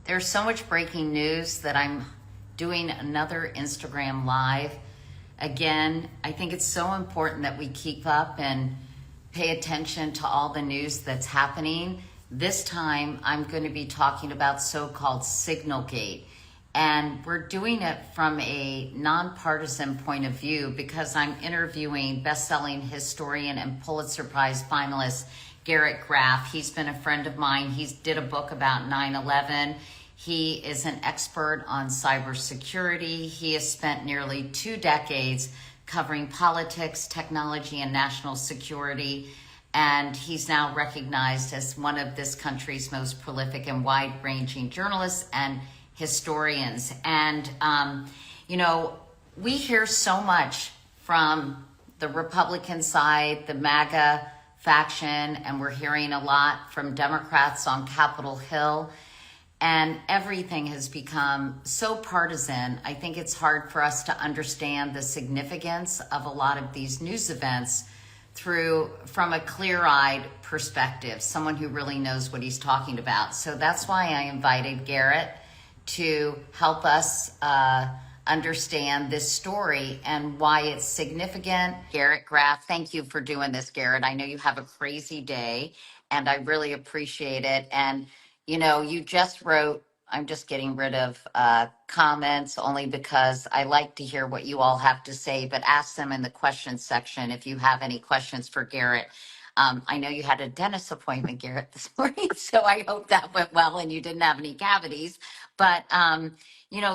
There's so much breaking news that I'm doing another Instagram live. Again, I think it's so important that we keep up and pay attention to all the news that's happening. This time, I'm going to be talking about so-called signalgate. And we're doing it from a nonpartisan point of view because I'm interviewing best-selling historian and Pulitzer Prize finalist Garrett Graff. He's been a friend of mine. He did a book about 9/11. He is an expert on cybersecurity. He has spent nearly 2 decades covering politics, technology, and national security. And he's now recognized as one of this country's most prolific and wide-ranging journalists and historians. And, we hear so much from the Republican side, the MAGA faction, and we're hearing a lot from Democrats on Capitol Hill. And everything has become so partisan. I think it's hard for us to understand the significance of a lot of these news events from a clear-eyed perspective, someone who really knows what he's talking about. So that's why I invited Garrett to help us understand this story and why it's significant. Garrett Graff, thank you for doing this, Garrett. I know you have a crazy day, and I really appreciate it. And, you just wrote, I'm just getting rid of comments only because I like to hear what you all have to say, but ask them in the questions section if you have any questions for Garrett. I know you had a dentist appointment, Garrett, this morning, so I hope that went well and you didn't have any cavities. But,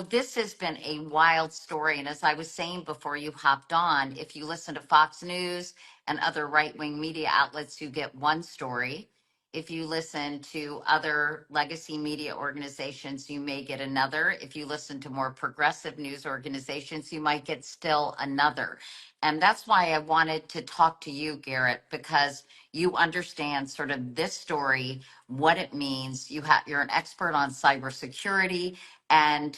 this has been a wild story. And as I was saying before you hopped on, if you listen to Fox News and other right-wing media outlets, you get one story. If you listen to other legacy media organizations, you may get another. If you listen to more progressive news organizations, you might get still another. And that's why I wanted to talk to you, Garrett, because you understand sort of this story, what it means. You're an expert on cybersecurity, and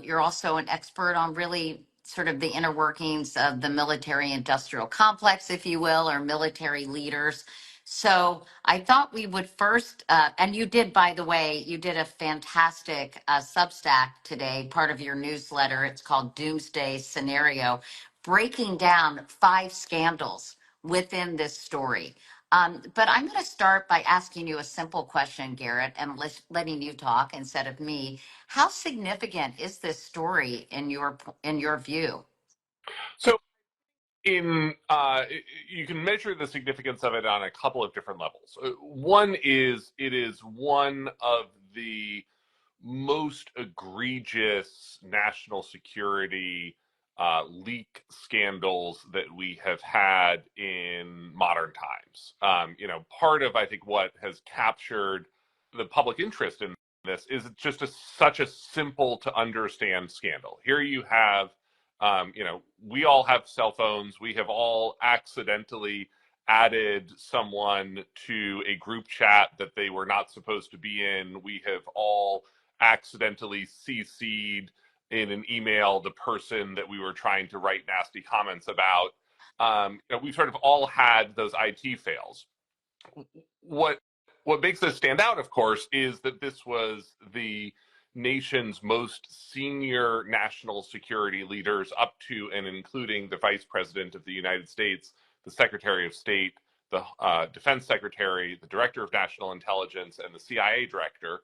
you're also an expert on really sort of the inner workings of the military industrial complex, if you will, or military leaders. So I thought we would first, and you did, by the way, you did a fantastic Substack today, part of your newsletter. It's called Doomsday Scenario, breaking down 5 scandals within this story. But I'm going to start by asking you a simple question, Garrett, and letting you talk instead of me. How significant is this story in your view? So in you can measure the significance of it on a couple of different levels. One is it is one of the most egregious national security leak scandals that we have had in modern times. Part of, I think, what has captured the public interest in this is just such a simple to understand scandal. Here you have, we all have cell phones. We have all accidentally added someone to a group chat that they were not supposed to be in. We have all accidentally CC'd in an email the person that we were trying to write nasty comments about. We've sort of all had those IT fails. What makes this stand out, of course, is that this was the nation's most senior national security leaders, up to and including the Vice President of the United States, the Secretary of State, the Defense Secretary, the Director of National Intelligence, and the CIA Director,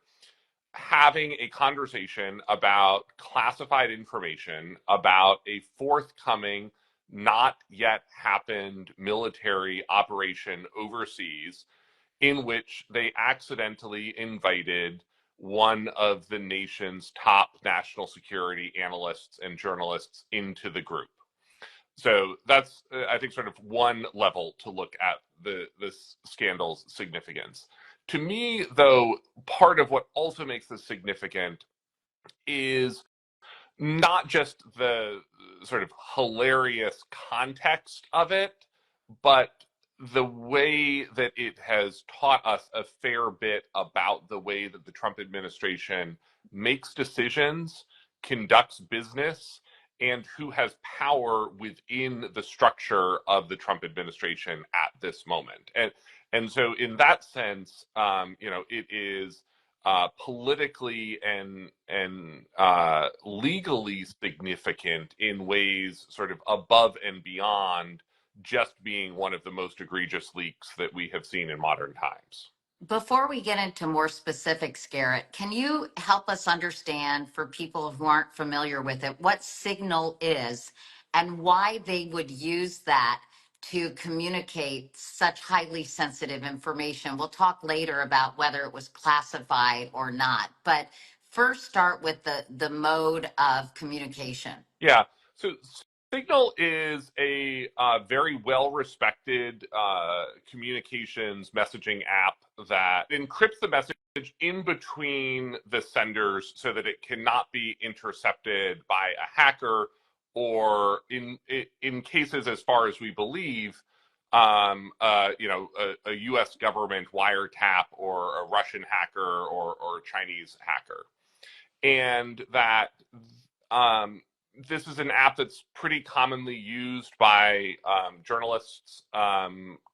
having a conversation about classified information about a forthcoming, not yet happened military operation overseas, in which they accidentally invited one of the nation's top national security analysts and journalists into the group. So that's, I think, sort of one level to look at this scandal's significance. To me, though, part of what also makes this significant is not just the sort of hilarious context of it, but the way that it has taught us a fair bit about the way that the Trump administration makes decisions, conducts business, and who has power within the structure of the Trump administration at this moment. And so in that sense, it is politically and legally significant in ways sort of above and beyond just being one of the most egregious leaks that we have seen in modern times. Before we get into more specifics, Garrett, can you help us understand, for people who aren't familiar with it, what Signal is and why they would use that to communicate such highly sensitive information? We'll talk later about whether it was classified or not, but first start with the mode of communication. Yeah. So Signal is a very well-respected communications messaging app that encrypts the message in between the senders so that it cannot be intercepted by a hacker, or in cases, as far as we believe, a U.S. government wiretap or a Russian hacker or Chinese hacker, and that this is an app that's pretty commonly used by journalists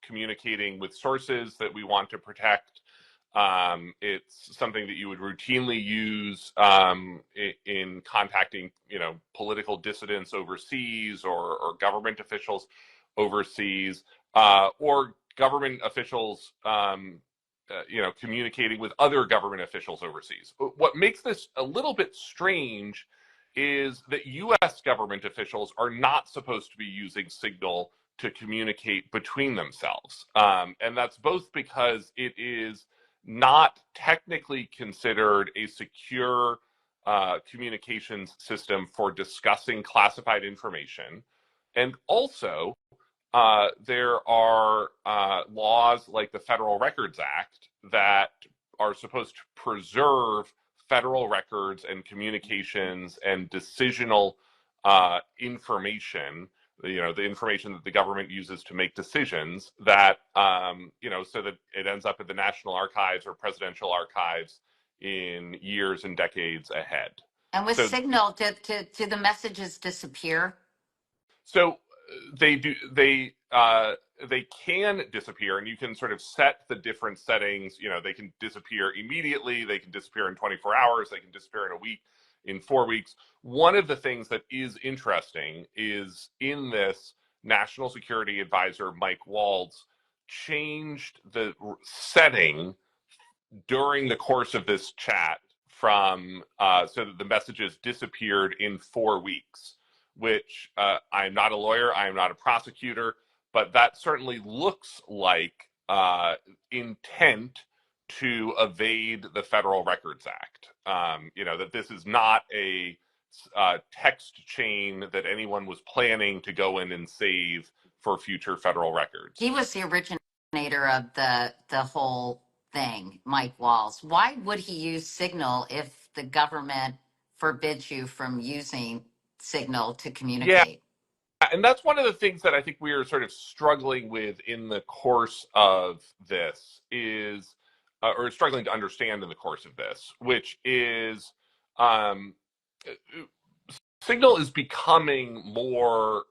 communicating with sources that we want to protect. It's something that you would routinely use in contacting, political dissidents overseas, or government officials overseas, or government officials, communicating with other government officials overseas. What makes this a little bit strange is that U.S. government officials are not supposed to be using Signal to communicate between themselves. And that's both because it is not technically considered a secure communications system for discussing classified information. And also, there are laws like the Federal Records Act that are supposed to preserve federal records and communications and decisional information, the information that the government uses to make decisions, that, so that it ends up at the National Archives or presidential archives in years and decades ahead. And with Signal, do the messages disappear? So they do. They can disappear, and you can sort of set the different settings. They can disappear immediately. They can disappear in 24 hours. They can disappear in a week, in 4 weeks. One of the things that is interesting is, in this, National Security Advisor Mike Waltz changed the setting during the course of this chat from so that the messages disappeared in 4 weeks, which I'm not a lawyer, I am not a prosecutor, but that certainly looks like intent to evade the Federal Records Act. That this is not a text chain that anyone was planning to go in and save for future federal records. He was the originator of the whole thing, Mike Walls. Why would he use Signal if the government forbids you from using Signal to communicate? Yeah, and that's one of the things that I think we are sort of struggling with in the course of this is, or struggling to understand in the course of this, which is Signal is becoming more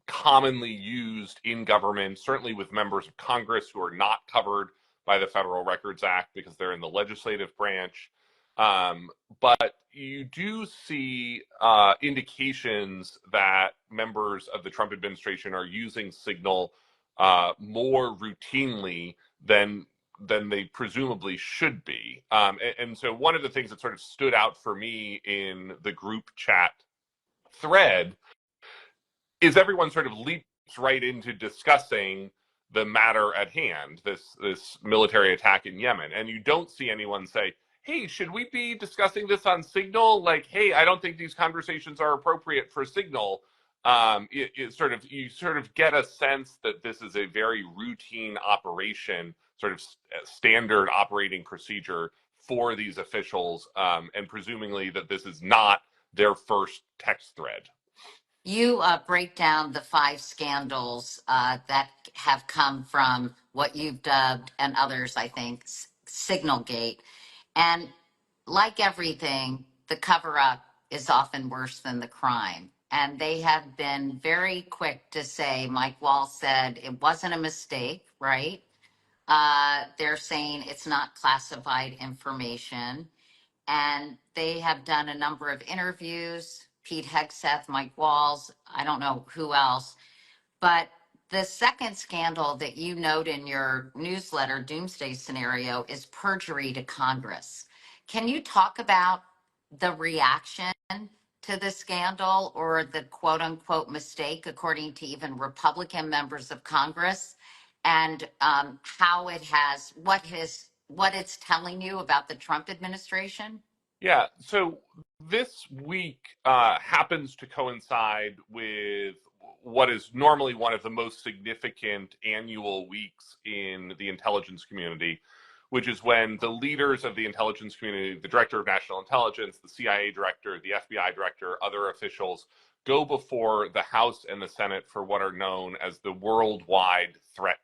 commonly used in government, certainly with members of Congress who are not covered by the Federal Records Act because they're in the legislative branch. But you do see indications that members of the Trump administration are using Signal more routinely than they presumably should be. And so one of the things that sort of stood out for me in the group chat thread is everyone sort of leaps right into discussing the matter at hand, this military attack in Yemen. And you don't see anyone say, hey, should we be discussing this on Signal? Like, hey, I don't think these conversations are appropriate for Signal. You sort of get a sense that this is a very routine operation, sort of standard operating procedure for these officials, and presumably that this is not their first text thread. You break down the 5 scandals that have come from what you've dubbed, and others, I think, signalgate. And like everything, the cover-up is often worse than the crime. And they have been very quick to say, Mike Wall said it wasn't a mistake, right? They're saying it's not classified information. And they have done a number of interviews. Pete Hegseth, Mike Walls, I don't know who else. But the second scandal that you note in your newsletter, Doomsday Scenario, is perjury to Congress. Can you talk about the reaction to the scandal or the quote unquote mistake, according to even Republican members of Congress, and how it has, what it's telling you about the Trump administration? Yeah, so this week happens to coincide with what is normally one of the most significant annual weeks in the intelligence community, which is when the leaders of the intelligence community, the director of national intelligence, the CIA director, the FBI director, other officials, go before the House and the Senate for what are known as the worldwide threat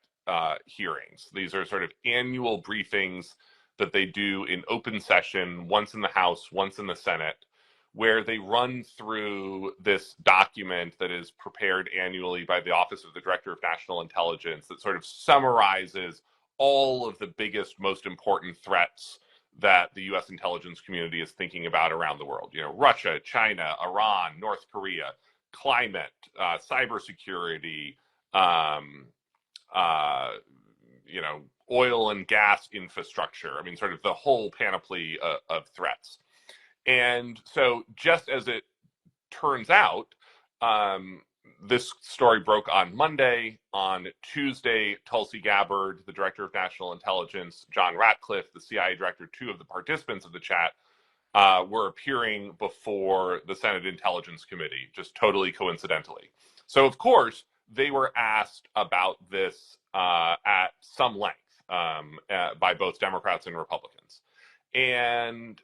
hearings. These are sort of annual briefings that they do in open session, once in the House, once in the Senate, where they run through this document that is prepared annually by the Office of the Director of National Intelligence that sort of summarizes all of the biggest, most important threats that the US intelligence community is thinking about around the world. You know, Russia, China, Iran, North Korea, climate, cybersecurity, you know, oil and gas infrastructure. I mean, sort of the whole panoply of threats. And so, just as it turns out, this story broke on Monday. On Tuesday, Tulsi Gabbard, the director of national intelligence, John Ratcliffe, the CIA director, two of the participants of the chat, were appearing before the Senate Intelligence Committee, just totally coincidentally. So, of course, they were asked about this at some length by both Democrats and Republicans. And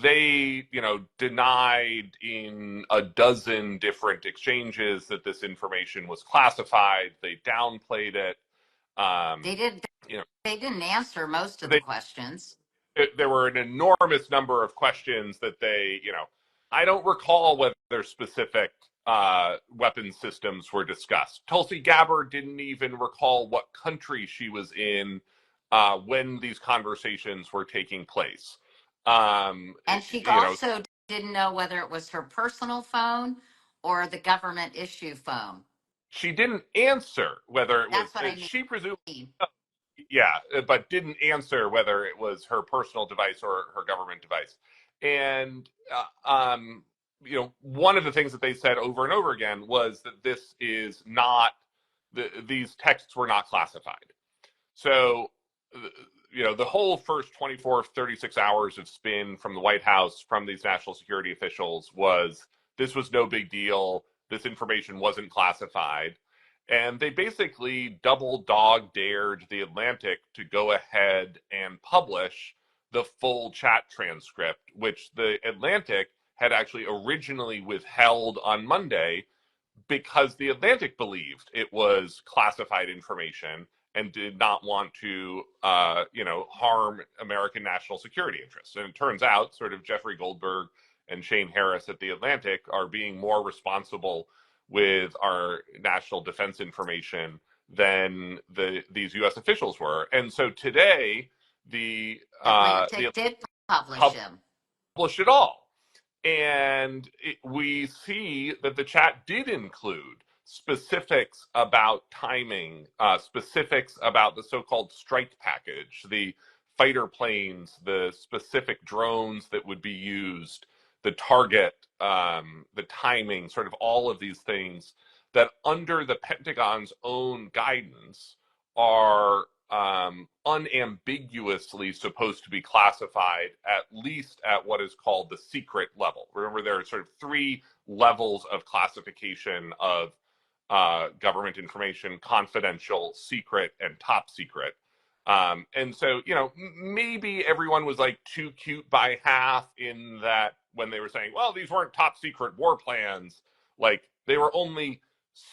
they, you know, denied in a dozen different exchanges that this information was classified. They downplayed it. They did. You know, They didn't answer most of the they questions. there were an enormous number of questions that they, you know, I don't recall whether specific weapon systems were discussed. Tulsi Gabbard didn't even recall what country she was in when these conversations were taking place. And she You know, also didn't know whether it was her personal phone or the government issue phone. she didn't answer whether it was, That's what I she presumed, mean. yeah, but didn't answer whether it was her personal device or her government device. And, you know, one of the things that they said over and over again was that this is not, these texts were not classified. So, you know, the whole first 24, 36 hours of spin from the White House, from these national security officials was, this was no big deal. This information wasn't classified. And they basically double dog dared The Atlantic to go ahead and publish the full chat transcript, which The Atlantic had actually originally withheld on Monday because The Atlantic believed it was classified information and did not want to, you know, harm American national security interests. And it turns out, sort of Jeffrey Goldberg and Shane Harris at The Atlantic are being more responsible with our national defense information than these U.S. officials were. And so today, the Atlantic did publish him. published it all. And we see that the chat did include specifics about timing, specifics about the so-called strike package, the fighter planes, the specific drones that would be used, the target, the timing, sort of all of these things that under the Pentagon's own guidance are unambiguously supposed to be classified, at least at what is called the secret level. Remember, there are sort of three levels of classification of government information: confidential, secret, and top secret. And so, you know, maybe everyone was like too cute by half in that when they were saying, well, these weren't top secret war plans, like they were only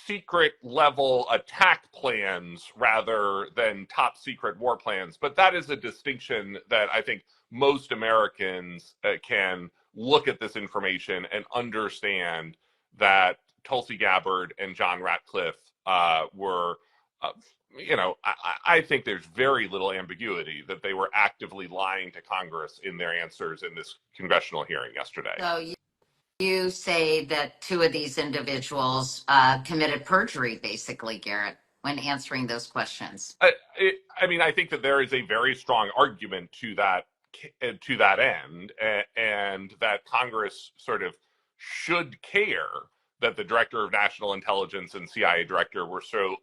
secret level attack plans rather than top secret war plans. But that is a distinction that I think most Americans can look at this information and understand that Tulsi Gabbard and John Ratcliffe were uh, I think there's very little ambiguity that they were actively lying to Congress in their answers in this congressional hearing yesterday. So you say that two of these individuals committed perjury, basically, Garrett, when answering those questions. I think that there is a very strong argument to that end, and that Congress sort of should care that the director of national intelligence and CIA director were so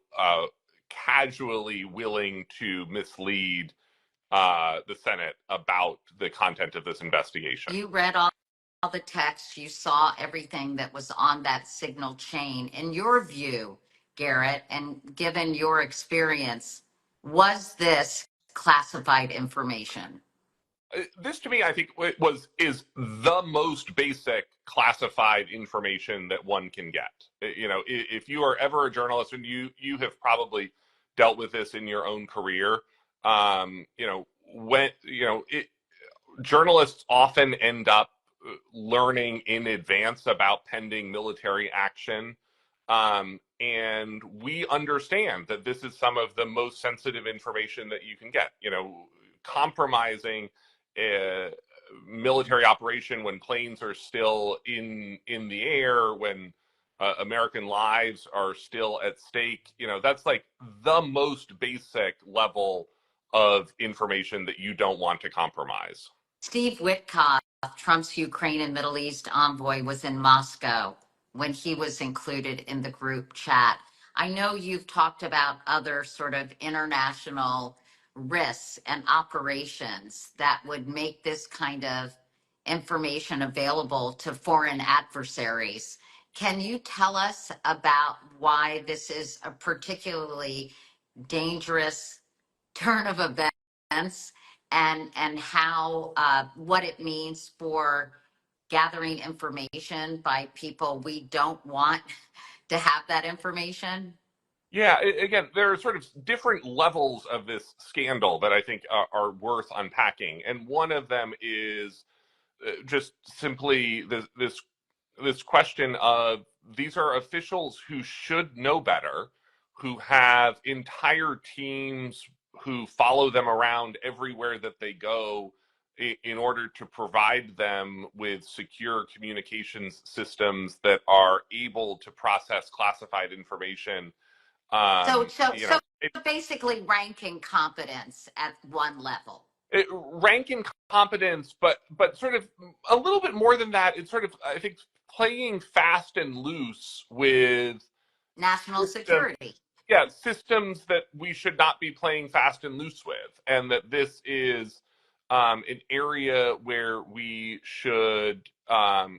casually willing to mislead the Senate about the content of this investigation. You read all the text, you saw everything that was on that signal chain. In your view, Garrett, and given your experience, was this classified information? This to me, I think, is the most basic classified information that one can get. If you are ever a journalist, and you have probably dealt with this in your own career, when journalists often end up learning in advance about pending military action. And we understand that this is some of the most sensitive information that you can get. Compromising a military operation when planes are still in the air, when American lives are still at stake. That's like the most basic level of information that you don't want to compromise. Steve Witkoff, Trump's Ukraine and Middle East envoy, was in Moscow when he was included in the group chat. I know you've talked about other sort of international risks and operations that would make this kind of information available to foreign adversaries. Can you tell us about why this is a particularly dangerous turn of events, and how what it means for gathering information by people we don't want to have that information? Yeah, again, there are sort of different levels of this scandal that I think are worth unpacking, and one of them is just simply this question of, these are officials who should know better, who have entire teams who follow them around everywhere that they go in order to provide them with secure communications systems that are able to process classified information. So basically ranking competence at one level. Rank incompetence, but sort of a little bit more than that. It's sort of, I think, playing fast and loose with National security. Yeah, systems that we should not be playing fast and loose with, and that this is an area where we should, I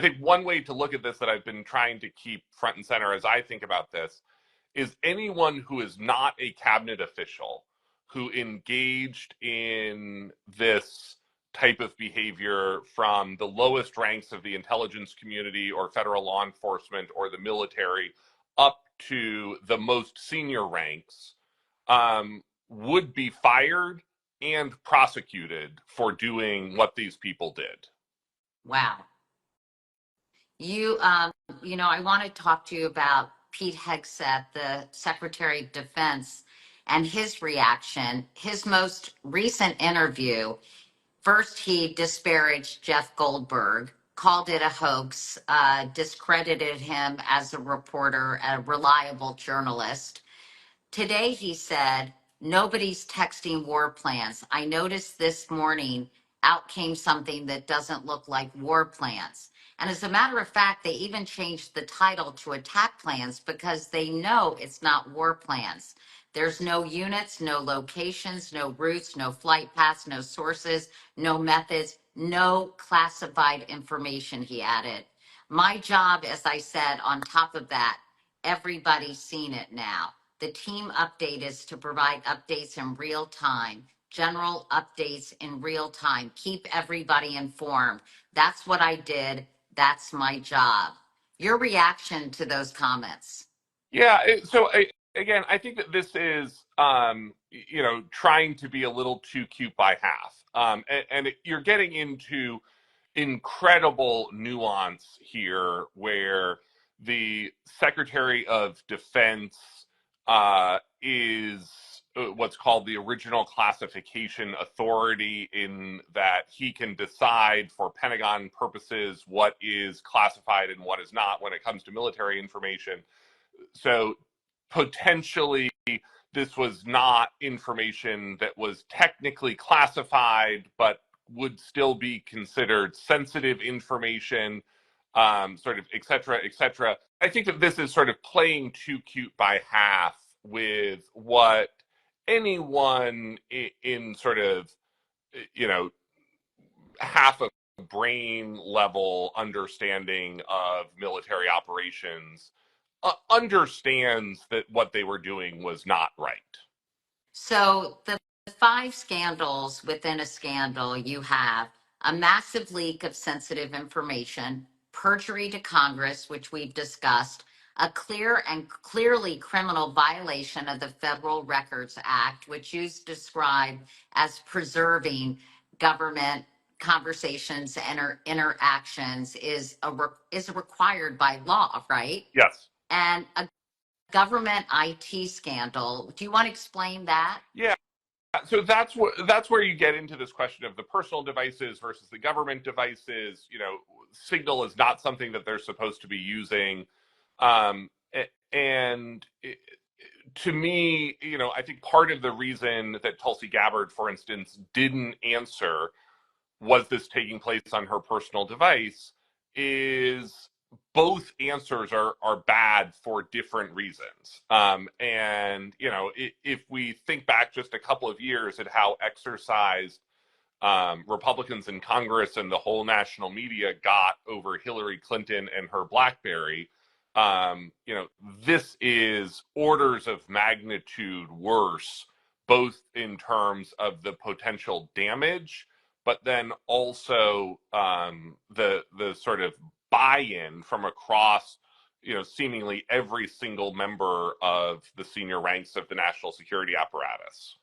think one way to look at this that I've been trying to keep front and center as I think about this is anyone who is not a cabinet official who engaged in this type of behavior, from the lowest ranks of the intelligence community or federal law enforcement or the military up to the most senior ranks, would be fired and prosecuted for doing what these people did. Wow. I want to talk to you about Pete Hegseth, the Secretary of Defense, and his reaction. His most recent interview, first he disparaged Jeff Goldberg, called it a hoax, discredited him as a reporter, a reliable journalist. Today he said, nobody's texting war plans. I noticed this morning out came something that doesn't look like war plans. And as a matter of fact, they even changed the title to attack plans because they know it's not war plans. There's no units, no locations, no routes, no flight paths, no sources, no methods, no classified information, he added. My job, as I said, on top of that, everybody's seen it now. The team update is to provide updates in real time, general updates in real time, keep everybody informed. That's what I did. That's my job. Your reaction to those comments? Yeah, again, I think that this is, trying to be a little too cute by half. And you're getting into incredible nuance here, where the Secretary of Defense is what's called the original classification authority, in that he can decide for Pentagon purposes what is classified and what is not when it comes to military information. So potentially this was not information that was technically classified, but would still be considered sensitive information, sort of, et cetera, et cetera. I think that this is sort of playing too cute by half with what anyone in sort of, half a brain level understanding of military operations understands that what they were doing was not right. So the 5 scandals within a scandal, you have a massive leak of sensitive information, perjury to Congress, which we've discussed, a clear and clearly criminal violation of the Federal Records Act, which you describe as preserving government conversations and interactions is required by law, right? Yes. And a government IT scandal. Do you want to explain that? Yeah. So that's where you get into this question of the personal devices versus the government devices. Signal is not something that they're supposed to be using, and to me, I think part of the reason that Tulsi Gabbard, for instance, didn't answer, was this taking place on her personal device, is both answers are bad for different reasons. And, if we think back just a couple of years at how exercised Republicans in Congress and the whole national media got over Hillary Clinton and her BlackBerry, this is orders of magnitude worse, both in terms of the potential damage, but then also the sort of buy-in from across, seemingly every single member of the senior ranks of the national security apparatus.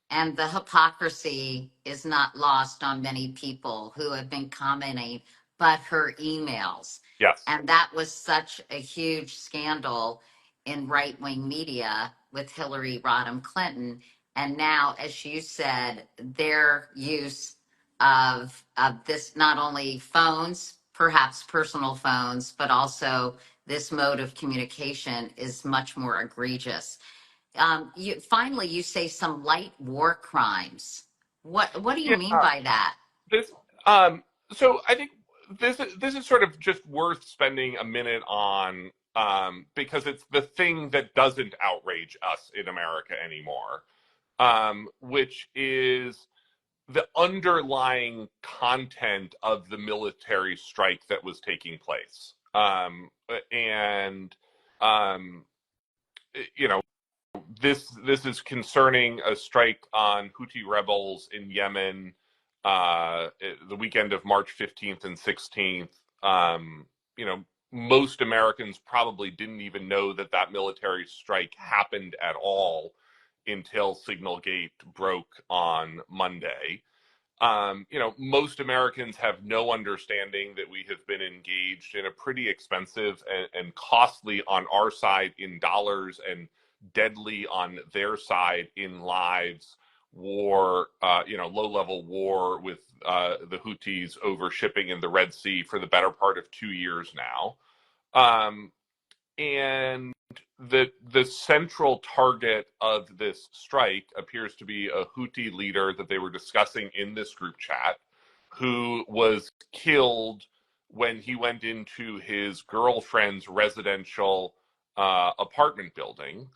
And the hypocrisy is not lost on many people who have been commenting, but her emails. Yes. And that was such a huge scandal in right-wing media with Hillary Rodham Clinton. And now, as you said, their use of this, not only phones, perhaps personal phones, but also this mode of communication is much more egregious. You say some light war crimes. What do you mean by that? This so I think this is sort of just worth spending a minute on, because it's the thing that doesn't outrage us in America anymore, which is the underlying content of the military strike that was taking place. And you know this is concerning a strike on Houthi rebels in Yemen, the weekend of March 15th and 16th. Most Americans probably didn't even know that military strike happened at all until signalgate broke on Monday. Most Americans have no understanding that we have been engaged in a pretty expensive and costly on our side in dollars and deadly on their side in lives war, low-level war with the Houthis over shipping in the Red Sea for the better part of 2 years now. And the central target of this strike appears to be a Houthi leader that they were discussing in this group chat, who was killed when he went into his girlfriend's residential apartment building,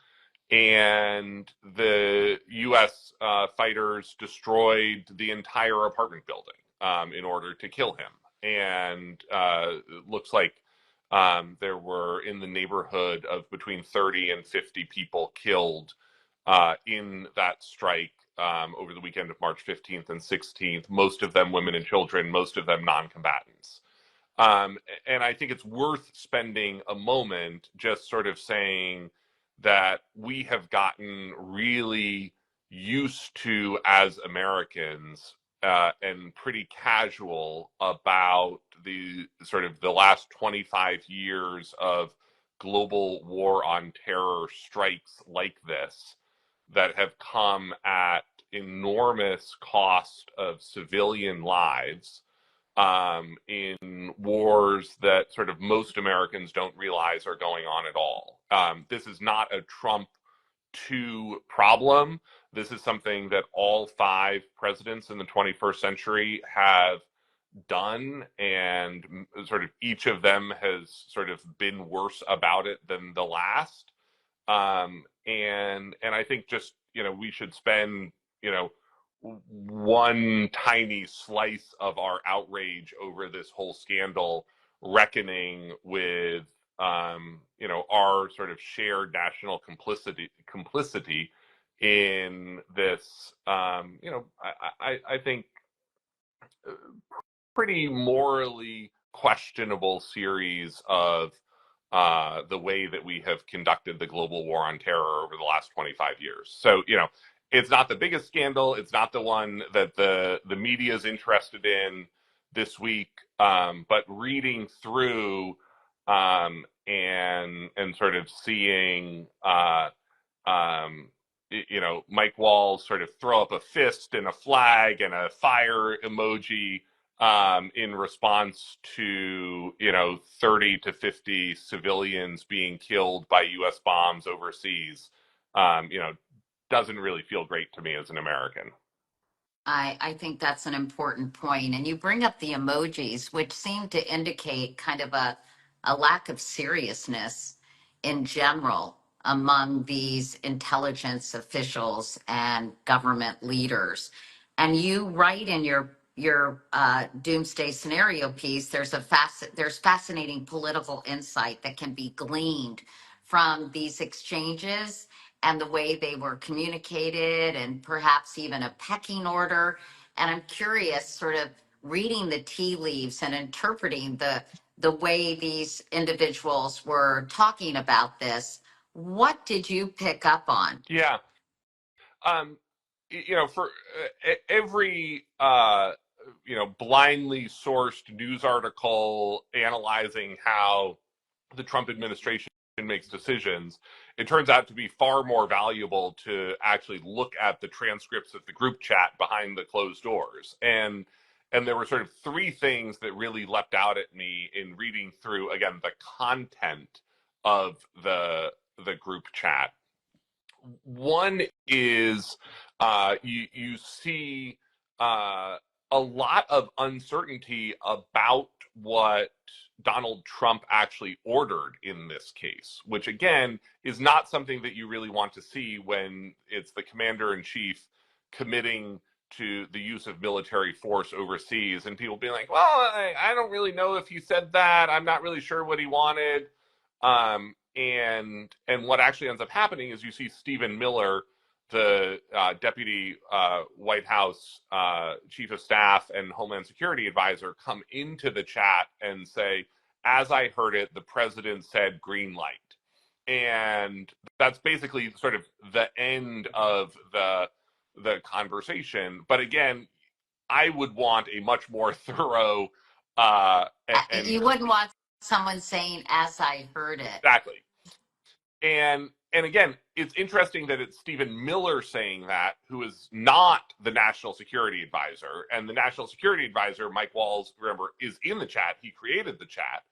and the U.S. Fighters destroyed the entire apartment building in order to kill him. And it looks like there were in the neighborhood of between 30 and 50 people killed in that strike over the weekend of March 15th and 16th, most of them women and children, most of them non-combatants. And I think it's worth spending a moment just sort of saying that we have gotten really used to, as Americans, and pretty casual about the sort of the last 25 years of global war on terror strikes like this that have come at enormous cost of civilian lives, in wars that sort of most Americans don't realize are going on at all. This is not a Trump 2 problem. This is something that all 5 presidents in the 21st century have done, and sort of each of them has sort of been worse about it than the last. And I think just, we should spend, one tiny slice of our outrage over this whole scandal reckoning with, our sort of shared national complicity in this, I think pretty morally questionable series of the way that we have conducted the global war on terror over the last 25 years. So, it's not the biggest scandal. It's not the one that the media is interested in this week. But reading through and sort of seeing, Mike Walls sort of throw up a fist and a flag and a fire emoji in response to 30 to 50 civilians being killed by U.S. bombs overseas, doesn't really feel great to me as an American. I think that's an important point. And you bring up the emojis, which seem to indicate kind of a lack of seriousness in general among these intelligence officials and government leaders. And you write in your doomsday scenario piece, there's fascinating political insight that can be gleaned from these exchanges and the way they were communicated, and perhaps even a pecking order. And I'm curious, sort of reading the tea leaves and interpreting the way these individuals were talking about this. What did you pick up on? Yeah. For every, blindly sourced news article analyzing how the Trump administration makes decisions, it turns out to be far more valuable to actually look at the transcripts of the group chat behind the closed doors. And there were sort of 3 things that really leapt out at me in reading through, again, the content of the group chat. One is you see a lot of uncertainty about what Donald Trump actually ordered in this case, which again is not something that you really want to see when it's the commander-in-chief committing to the use of military force overseas, and people being like, well, I don't really know if he said that. I'm not really sure what he wanted. And what actually ends up happening is you see Stephen Miller, the deputy White House chief of staff and Homeland Security advisor, come into the chat and say, as I heard it, the president said green light. And that's basically sort of the end of the conversation. But again, I would want a much more thorough You wouldn't want someone saying, as I heard it. Exactly. And again, it's interesting that it's Stephen Miller saying that, who is not the national security advisor. And the national security advisor, Mike Walls, remember, is in the chat. He created the chat.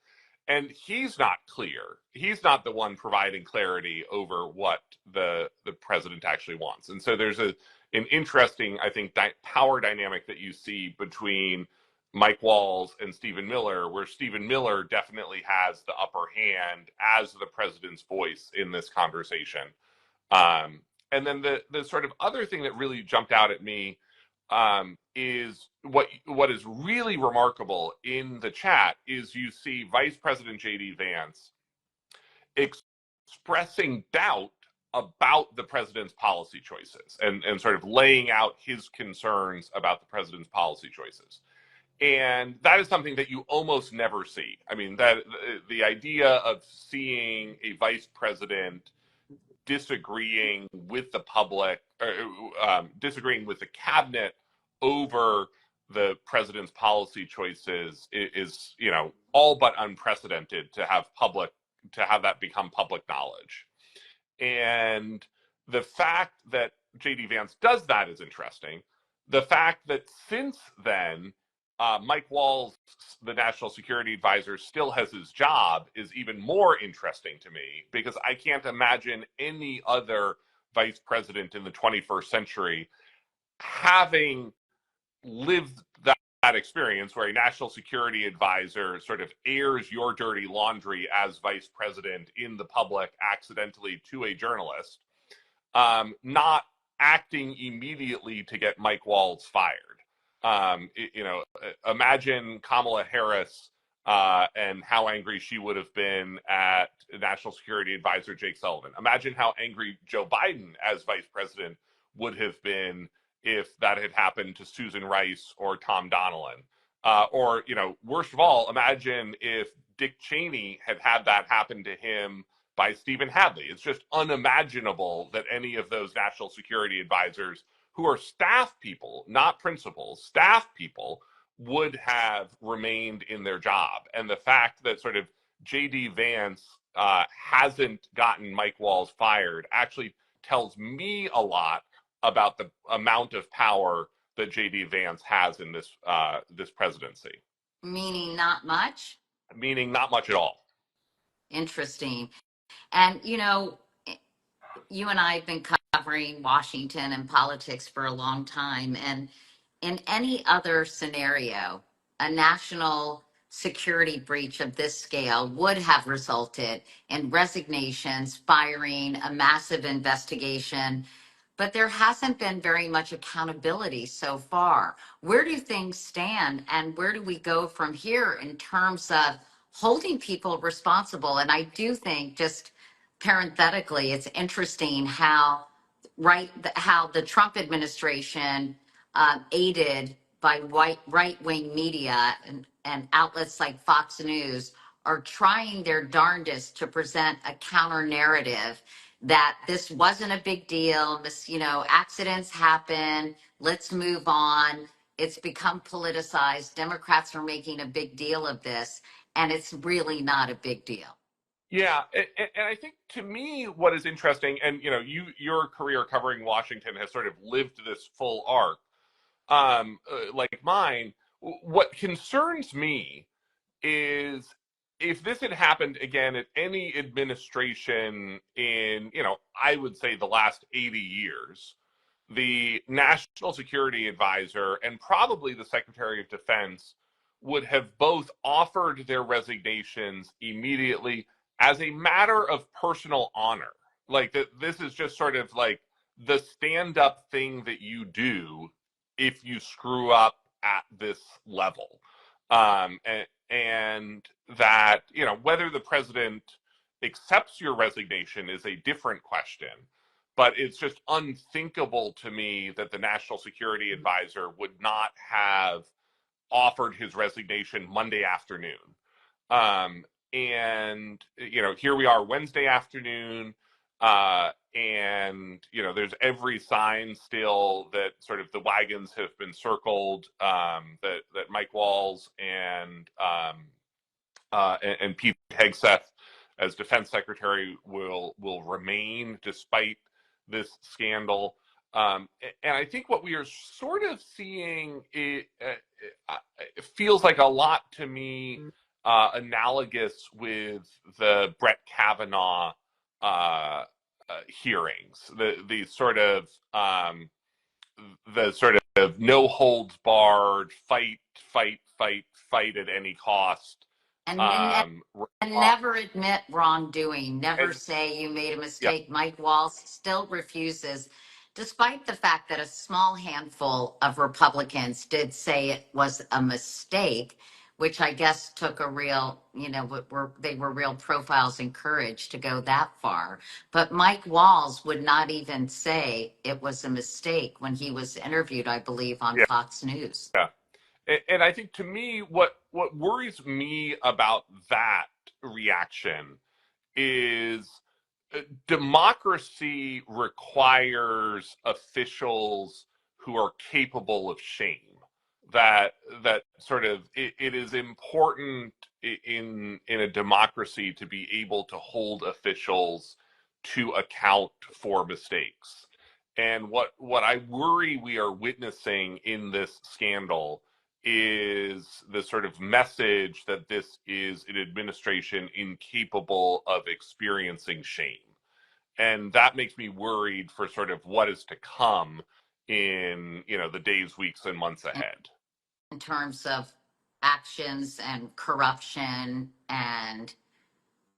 And he's not clear. He's not the one providing clarity over what the president actually wants. And so there's an interesting, I think, power dynamic that you see between Mike Walls and Stephen Miller, where Stephen Miller definitely has the upper hand as the president's voice in this conversation. And then the sort of other thing that really jumped out at me is what is really remarkable in the chat is you see Vice President J.D. Vance expressing doubt about the president's policy choices and sort of laying out his concerns about the president's policy choices. And that is something that you almost never see. I mean, that the idea of seeing a vice president disagreeing with the public, disagreeing with the cabinet over the president's policy choices is all but unprecedented to have that become public knowledge. And the fact that J.D. Vance does that is interesting. The fact that since then, Mike Waltz, the national security advisor, still has his job is even more interesting to me, because I can't imagine any other vice president in the 21st century having lived that experience where a national security advisor sort of airs your dirty laundry as vice president in the public accidentally to a journalist, not acting immediately to get Mike Waltz fired. Imagine Kamala Harris and how angry she would have been at National Security Advisor Jake Sullivan. Imagine how angry Joe Biden as vice president would have been if that had happened to Susan Rice or Tom Donilon. Or, worst of all, imagine if Dick Cheney had that happen to him by Stephen Hadley. It's just unimaginable that any of those national security advisors, who are staff people, not principals, staff people, would have remained in their job. And the fact that sort of J.D. Vance hasn't gotten Mike Waltz fired actually tells me a lot about the amount of power that J.D. Vance has in this presidency. Meaning not much? Meaning not much at all. Interesting. And, you and I have been covering Washington and politics for a long time. And in any other scenario, a national security breach of this scale would have resulted in resignations, firing, a massive investigation. But there hasn't been very much accountability so far. Where do things stand, and where do we go from here in terms of holding people responsible? And I do think, just parenthetically, it's interesting how how the Trump administration, aided by right-wing media and outlets like Fox News, are trying their darndest to present a counter narrative that this wasn't a big deal. This, accidents happen. Let's move on. It's become politicized. Democrats are making a big deal of this, and it's really not a big deal. Yeah, and I think, to me, what is interesting, and your career covering Washington has sort of lived this full arc, like mine. What concerns me is, if this had happened again at any administration in, I would say the last 80 years, the National Security Advisor and probably the Secretary of Defense would have both offered their resignations immediately as a matter of personal honor. Like, that this is just sort of like the stand-up thing that you do if you screw up at this level. And that, whether the president accepts your resignation is a different question. But it's just unthinkable to me that the National Security Advisor would not have offered his resignation Monday afternoon. And, here we are Wednesday afternoon, and, there's every sign still that sort of the wagons have been circled, that Mike Waltz and Pete Hegseth as defense secretary will remain despite this scandal. And I think what we are sort of seeing, it feels like a lot to me analogous with the Brett Kavanaugh hearings, the sort of no holds barred, fight at any cost. And never admit wrongdoing, never say you made a mistake. Yeah. Mike Waltz still refuses, despite the fact that a small handful of Republicans did say it was a mistake, which I guess took a real, they were real profiles and courage to go that far. But Mike Waltz would not even say it was a mistake when he was interviewed, I believe, on Fox News. Yeah. And I think, to me, what worries me about that reaction is democracy requires officials who are capable of shame. that sort of it is important in a democracy to be able to hold officials to account for mistakes. And what I worry we are witnessing in this scandal is the sort of message that this is an administration incapable of experiencing shame. And that makes me worried for sort of what is to come in, the days, weeks, and months ahead. In terms of actions and corruption and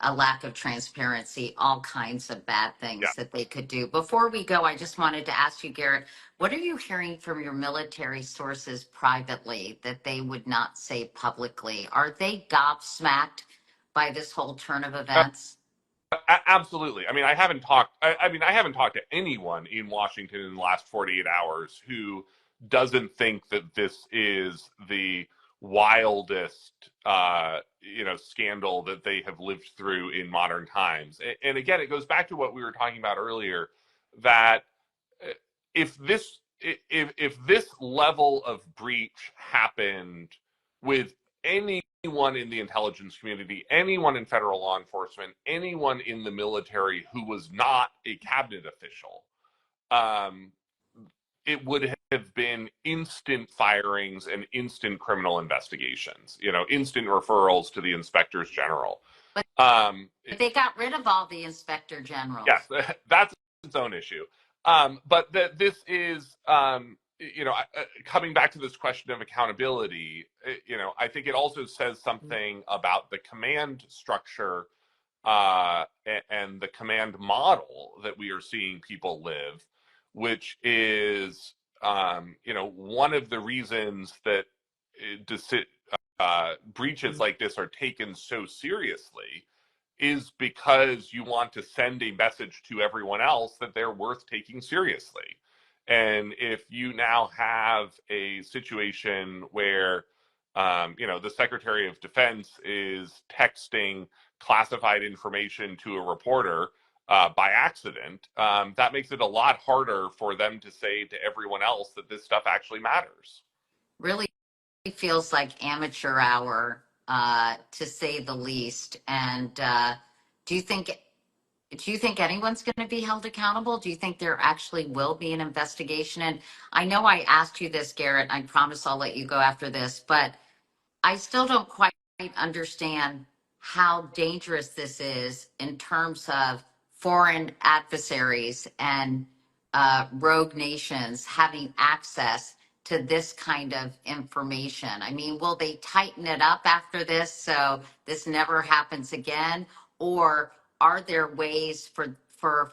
a lack of transparency, all kinds of bad Yeah. things that they could do. Before we go, I just wanted to ask you, Garrett, what are you hearing from your military sources privately that they would not say publicly? Are they gobsmacked by this whole turn of events? Absolutely. I mean, I haven't talked. I haven't talked to anyone in Washington in the last 48 hours who doesn't think that this is the wildest, scandal that they have lived through in modern times. And again, it goes back to what we were talking about earlier, that if this level of breach happened with anyone in the intelligence community, anyone in federal law enforcement, anyone in the military who was not a cabinet official, it would have been instant firings and instant criminal investigations, instant referrals to the inspectors general. But they got rid of all the inspector generals. Yes, that's its own issue. But this is, coming back to this question of accountability, I think it also says something about the command structure and the command model that we are seeing people live, which is, one of the reasons that breaches like this are taken so seriously is because you want to send a message to everyone else that they're worth taking seriously. And if you now have a situation where, the Secretary of Defense is texting classified information to a reporter by accident, that makes it a lot harder for them to say to everyone else that this stuff actually matters. Really feels like amateur hour, to say the least. And do you think anyone's going to be held accountable? Do you think there actually will be an investigation? And I know I asked you this, Garrett. I promise I'll let you go after this, but I still don't quite understand how dangerous this is in terms of foreign adversaries and rogue nations having access to this kind of information. I mean, will they tighten it up after this so this never happens again? Or are there ways for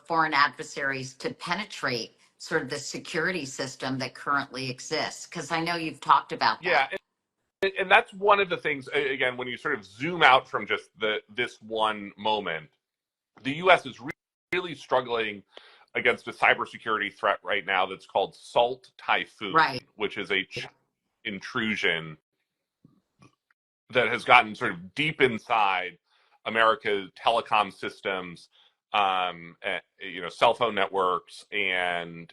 foreign adversaries to penetrate sort of the security system that currently exists? Because I know you've talked about that. Yeah. And that's one of the things, again, when you sort of zoom out from just this one moment, the U.S. is really struggling against a cybersecurity threat right now that's called Salt Typhoon, right, which is a intrusion that has gotten sort of deep inside America's telecom systems, cell phone networks, and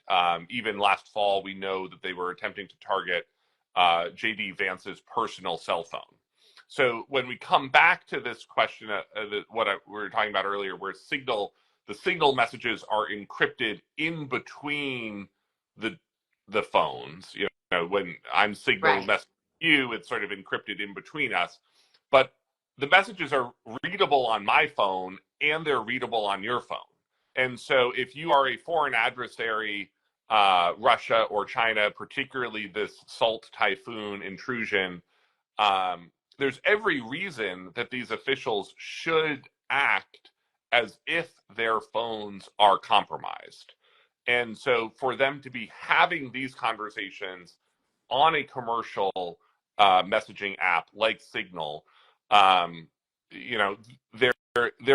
even last fall we know that they were attempting to target J.D. Vance's personal cell phone. So when we come back to this question, we were talking about earlier, where the signal messages are encrypted in between the phones. When I'm signal messaging you, it's sort of encrypted in between us. But the messages are readable on my phone and they're readable on your phone. And so if you are a foreign adversary, Russia or China, particularly this Salt Typhoon intrusion, there's every reason that these officials should act as if their phones are compromised. And so for them to be having these conversations on a commercial messaging app like Signal, there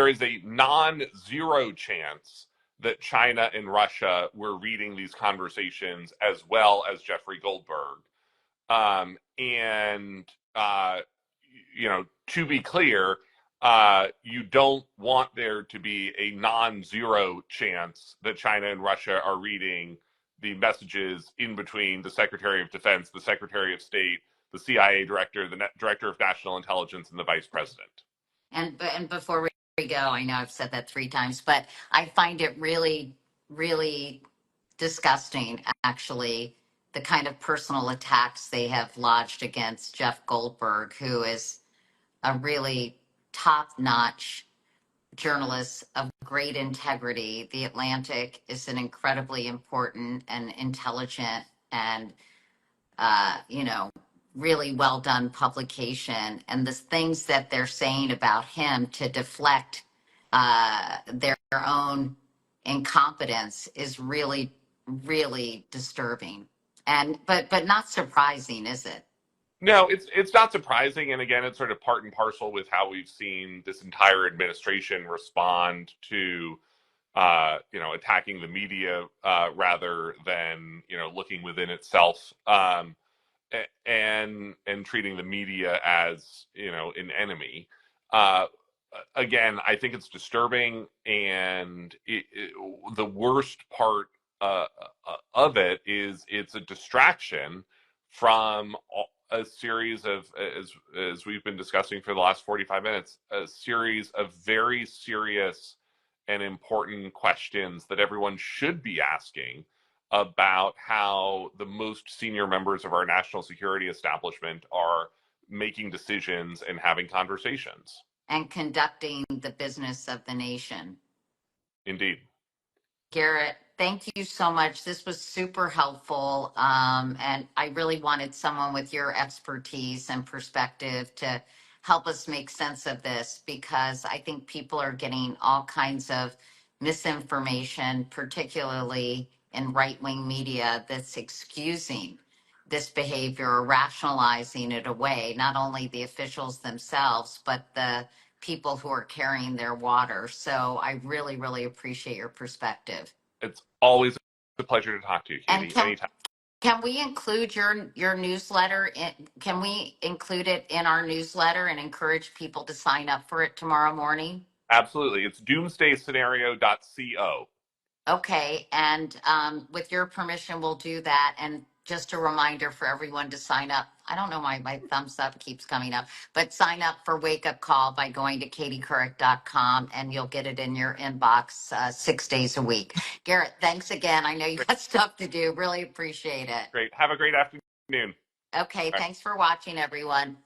is a non-zero chance that China and Russia were reading these conversations as well as Jeffrey Goldberg. To be clear, you don't want there to be a non-zero chance that China and Russia are reading the messages in between the Secretary of Defense, the Secretary of State, the CIA director, the director of national intelligence, and the vice president. And before we go, I know I've said that 3 times, but I find it really, really disgusting, actually, the kind of personal attacks they have lodged against Jeff Goldberg, who is a really top-notch journalist of great integrity. The Atlantic is an incredibly important and intelligent and you know, really well done publication. And the things that they're saying about him to deflect their own incompetence is really, really disturbing. And but not surprising, is it? No, it's not surprising, and again, it's sort of part and parcel with how we've seen this entire administration respond to, attacking the media rather than looking within itself, and treating the media as an enemy. Uh, Again, I think it's disturbing, and the worst part of it is it's a distraction from a series of, as we've been discussing for the last 45 minutes, a series of very serious and important questions that everyone should be asking about how the most senior members of our national security establishment are making decisions and having conversations. And conducting the business of the nation. Indeed. Garrett, thank you so much. This was super helpful. And I really wanted someone with your expertise and perspective to help us make sense of this, because I think people are getting all kinds of misinformation, particularly in right-wing media, that's excusing this behavior or rationalizing it away, not only the officials themselves, but the people who are carrying their water. So I really, really appreciate your perspective. It's always a pleasure to talk to you, And Katie. Anytime. can we include your newsletter? Can we include it in our newsletter and encourage people to sign up for it tomorrow morning? Absolutely. It's doomsdayscenario.co. Okay, and with your permission, we'll do that. And just a reminder for everyone to sign up. I don't know why my thumbs up keeps coming up, but sign up for Wake Up Call by going to katiecouric.com, and you'll get it in your inbox 6 days a week. Garrett, thanks again. I know you got stuff to do. Really appreciate it. Great. Have a great afternoon. Okay, Bye. thanks for watching, everyone.